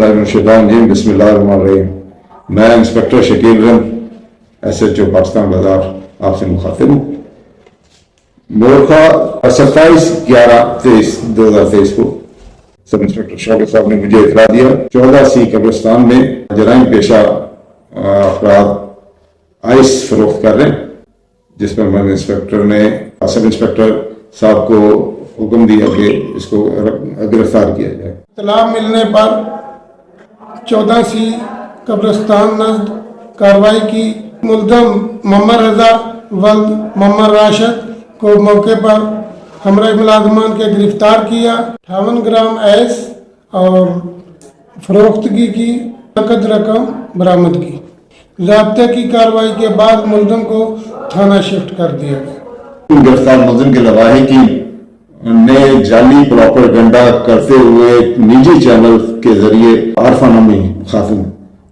बिस्मिल्लाहिर्रहमानिर्रहीम बिस्मिल्लाहिर्रहमानिर्रहीम। मैं inspector Shakeel run SHO Pakistan बाजार आपसे मुखातिब हूँ। मोरखा 27/11/2023 को सब इंस्पेक्टर शौकत साहब ने मुझे इतला दिया 14C कब्रिस्तान में जराइम पेशा अफराद आइस फरोख्त कर रहे हैं, जिस पर मैं इंस्पेक्टर ने सब इंस्पेक्टर साहब को हुक्म दिया कि इसको गिरफ्तार किया जाए। इत्तला मिलने पर 14C कब्रिस्तान नज़द कार्रवाई की। मुल्ज़म मोहम्मद रजा वल्द मोहम्मद राशिद को मौके पर हमरा मुलाजमान के गिरफ्तार किया। 58 ग्राम आइस और फरोख्तगी की नकद रकम बरामद की। ज़ाब्ते की कार्रवाई के बाद मुल्ज़म को थाना शिफ्ट कर दिया गया। गिरफ्तार मुल्ज़िम की लवाही की ने जाली प्रोपेगेंडा करते हुए निजी चैनल के जरिए आरफा नामी खातून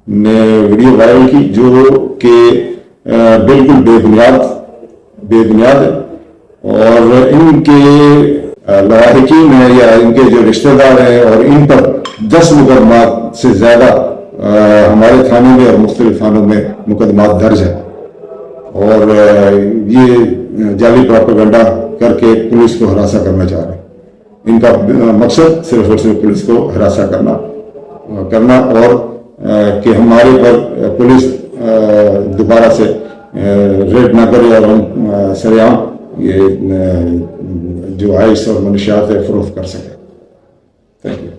ने वीडियो वायरल की, जो कि बिल्कुल बेबुनियाद है और इनके लवाहिकीन है या इनके जो रिश्तेदार हैं और इन पर 10 मुकदमात से ज्यादा हमारे थाने में और मुख्तलिफ थानों में मुकदमात दर्ज है और ये जाली प्रोपेगेंडा करके पुलिस को हरासा करना चाह रहे हैं। इनका मकसद सिर्फ और सिर्फ पुलिस को हरासा करना और कि हमारे पर पुलिस दोबारा से रेड ना करे और हम सरेआम ये जो आइस और मनशियात है फरोख्त कर सके। Thank you.